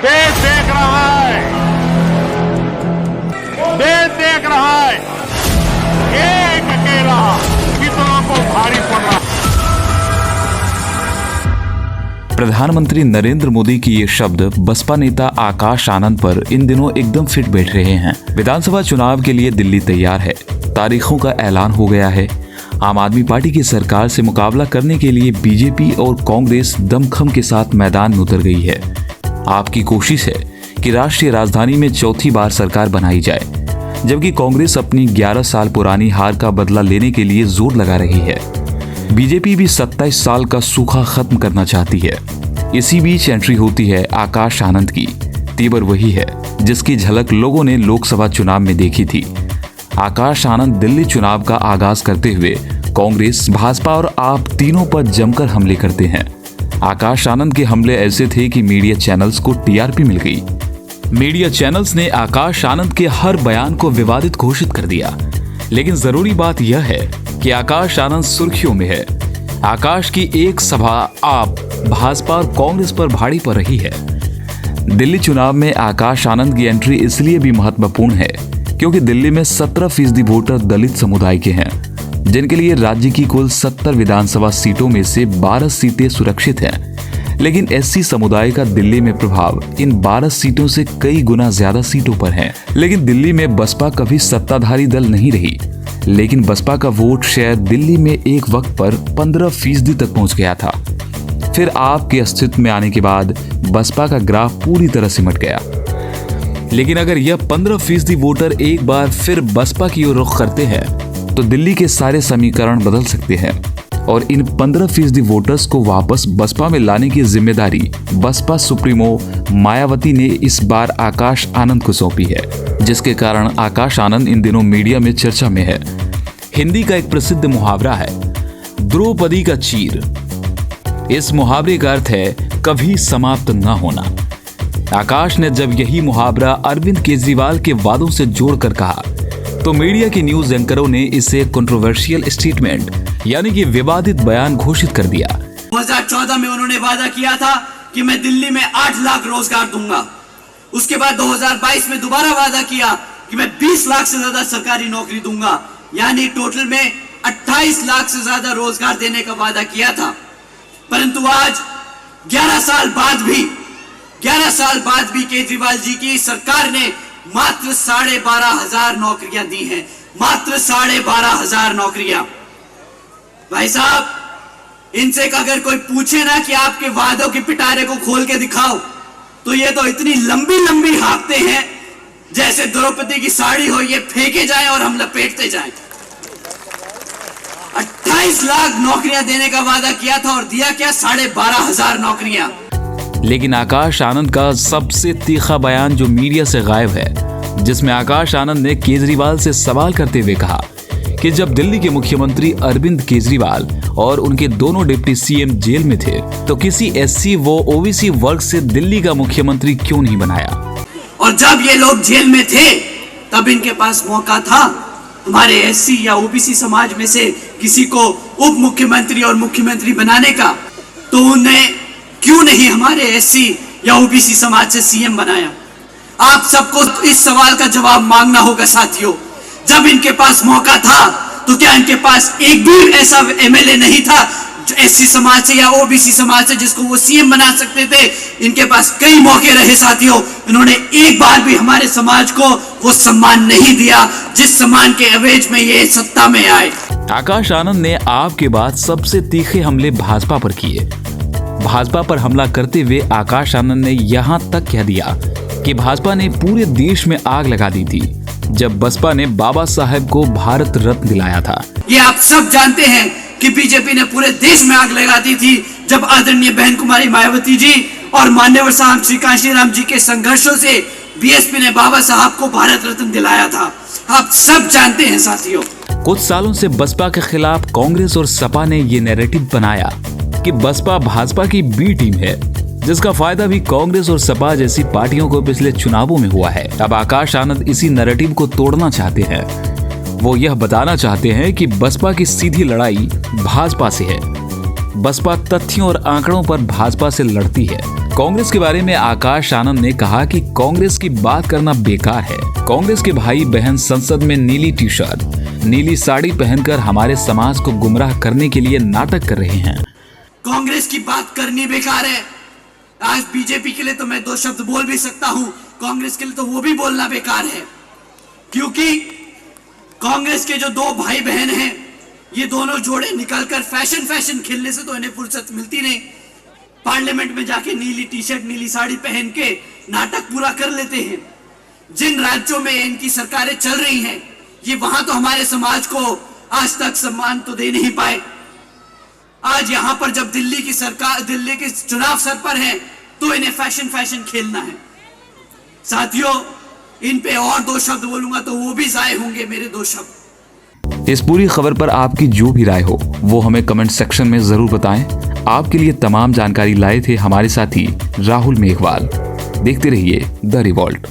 देश देख रहा है, देश देख रहा है, एक अकेला कितनों को भारी पड़ रहा है। प्रधानमंत्री नरेंद्र मोदी की ये शब्द बसपा नेता आकाश आनंद पर इन दिनों एकदम फिट बैठ रहे हैं। विधानसभा चुनाव के लिए दिल्ली तैयार है, तारीखों का ऐलान हो गया है। आम आदमी पार्टी की सरकार से मुकाबला करने के लिए बीजेपी और कांग्रेस दमखम के साथ मैदान में उतर गई है। आपकी कोशिश है कि राष्ट्रीय राजधानी में चौथी बार सरकार बनाई जाए, जबकि कांग्रेस अपनी 11 साल पुरानी हार का बदला लेने के लिए जोर लगा रही है। बीजेपी भी 27 साल का सूखा खत्म करना चाहती है। इसी बीच एंट्री होती है आकाश आनंद की। तीबर वही है जिसकी झलक लोगों ने लोकसभा चुनाव में देखी थी। आकाश आनंद दिल्ली चुनाव का आगाज करते हुए कांग्रेस, भाजपा और आप तीनों पर जमकर हमले करते हैं। आकाश आनंद के हमले ऐसे थे कि मीडिया चैनल्स को टीआरपी मिल गई। मीडिया चैनल्स ने आकाश आनंद के हर बयान को विवादित घोषित कर दिया। लेकिन जरूरी बात यह है कि आकाश आनंद सुर्खियों में है। आकाश की एक सभा आप, भाजपा और कांग्रेस पर भारी पड़ रही है। दिल्ली चुनाव में आकाश आनंद की एंट्री इसलिए भी महत्वपूर्ण है क्योंकि दिल्ली में 17% वोटर दलित समुदाय के हैं, जिनके लिए राज्य की कुल 70 विधानसभा सीटों में से 12 सीटें सुरक्षित हैं। लेकिन एससी समुदाय का दिल्ली में प्रभाव इन 12 सीटों से कई गुना ज्यादा सीटों पर है। लेकिन दिल्ली में बसपा कभी सत्ताधारी दल नहीं रही, लेकिन बसपा का वोट शेयर दिल्ली में एक वक्त पर 15% तक पहुंच गया था। फिर आपके अस्तित्व में आने के बाद बसपा का ग्राफ पूरी तरह सिमट गया। लेकिन अगर यह 15% वोटर एक बार फिर बसपा की ओर रुख करते हैं तो दिल्ली के सारे समीकरण बदल सकते हैं और इन 15% वोटर्स को वापस बसपा में लाने की जिम्मेदारी बसपा सुप्रीमो मायावती ने इस बार आकाश आनंद को सौंपी है, जिसके कारण आकाश आनंद इन दिनों मीडिया में चर्चा में है। हिंदी का एक प्रसिद्ध मुहावरा है, द्रौपदी का चीर। इस मुहावरे का अर्थ है कभी समाप्त न होना। आकाश ने जब यही मुहावरा अरविंद केजरीवाल के वादों से जोड़कर कहा तो मीडिया के न्यूज एंकरों ने इसे कंट्रोवर्शियल स्टेटमेंट यानी कि विवादित बयान घोषित कर दिया। 2014 में उन्होंने वादा किया था कि मैं दिल्ली में 8 लाख रोजगार दूंगा। उसके बाद 2022 में दोबारा वादा किया कि मैं 20 लाख से ज्यादा सरकारी नौकरी दूंगा, यानी टोटल में 28 लाख से ज्यादा रोजगार देने का वादा किया था। परंतु आज 11 साल बाद भी केजरीवाल जी की सरकार ने मात्र 12,500 नौकरियां दी हैं। मात्र 12,500 नौकरियां। भाई साहब, इनसे अगर कोई पूछे ना कि आपके वादों के पिटारे को खोल के दिखाओ, तो ये तो इतनी लंबी लंबी हाँकते हैं जैसे द्रौपदी की साड़ी हो, ये फेंके जाए और हम लपेटते जाएं। 28 लाख नौकरियां देने का वादा किया था और दिया क्या? 12,500 नौकरियां। लेकिन आकाश आनंद का सबसे तीखा बयान जो मीडिया से गायब है, जिसमें आकाश आनंद ने केजरीवाल से सवाल करते हुए कहा कि जब दिल्ली के मुख्यमंत्री अरविंद केजरीवाल और उनके दोनों डिप्टी सीएम जेल में थे तो किसी एससी व ओबीसी वर्ग से दिल्ली का मुख्यमंत्री क्यों नहीं बनाया? और जब ये लोग जेल में थे तब इनके पास मौका था हमारे एससी या ओबीसी समाज में से किसी को उप मुख्यमंत्री और मुख्यमंत्री बनाने का, तो उन्हें क्यों नहीं हमारे एससी या ओबीसी समाज से सीएम बनाया? आप सबको इस सवाल का जवाब मांगना होगा साथियों। जब इनके पास मौका था तो क्या इनके पास एक भी ऐसा एमएलए नहीं था जो एससी समाज से या ओबीसी समाज से जिसको वो सीएम बना सकते थे? इनके पास कई मौके रहे साथियों, इन्होंने एक बार भी हमारे समाज को वो सम्मान नहीं दिया जिस सम्मान के एवज में ये सत्ता में आए। आकाश आनंद ने आपके बाद सबसे तीखे हमले भाजपा पर किए। भाजपा पर हमला करते हुए आकाश आनंद ने यहां तक कह दिया कि भाजपा ने पूरे देश में आग लगा दी थी जब बसपा ने बाबा साहेब को भारत रत्न दिलाया था। ये आप सब जानते हैं कि बीजेपी ने पूरे देश में आग लगा दी थी जब आदरणीय बहन कुमारी मायावती जी और मान्यवर साहब श्री कांशीराम जी के संघर्षों से बीएसपी ने बाबा साहब को भारत रत्न दिलाया था। आप सब जानते हैं साथियों। कुछ सालों से बसपा के खिलाफ कांग्रेस और सपा ने ये नैरेटिव बनाया कि बसपा भाजपा की बी टीम है, जिसका फायदा भी कांग्रेस और सपा जैसी पार्टियों को पिछले चुनावों में हुआ है। अब आकाश आनंद इसी नैरेटिव को तोड़ना चाहते हैं। वो यह बताना चाहते हैं कि बसपा की सीधी लड़ाई भाजपा से है। बसपा तथ्यों और आंकड़ों पर भाजपा से लड़ती है। कांग्रेस के बारे में आकाश आनंद ने कहा कि कांग्रेस की बात करना बेकार है। कांग्रेस के भाई बहन संसद में नीली टी शर्ट, नीली साड़ी पहनकर हमारे समाज को गुमराह करने के लिए नाटक कर रहे हैं। कांग्रेस की बात करनी बेकार है। आज बीजेपी के लिए तो मैं 2 शब्द बोल भी सकता हूं, कांग्रेस के लिए तो वो भी बोलना बेकार है, क्योंकि कांग्रेस के जो 2 भाई बहन हैं, ये दोनों जोड़े निकलकर फैशन खेलने से तो इन्हें फुर्सत मिलती नहीं। पार्लियामेंट में जाके नीली टी शर्ट, नीली साड़ी पहन के नाटक पूरा कर लेते हैं। जिन राज्यों में इनकी सरकारें चल रही हैं, ये वहां तो हमारे समाज को आज तक सम्मान तो दे नहीं पाए। आज यहां पर जब दिल्ली के चुनाव सर पर है, तो इन्हें फैशन खेलना है। साथियों, इन पे और 2 शब्द बोलूंगा तो वो भी जाए होंगे मेरे 2 शब्द। इस पूरी खबर पर आपकी जो भी राय हो वो हमें कमेंट सेक्शन में जरूर बताएं। आपके लिए तमाम जानकारी लाए थे हमारे साथी राहुल मेघवाल। देखते रहिए द रिवॉल्ट।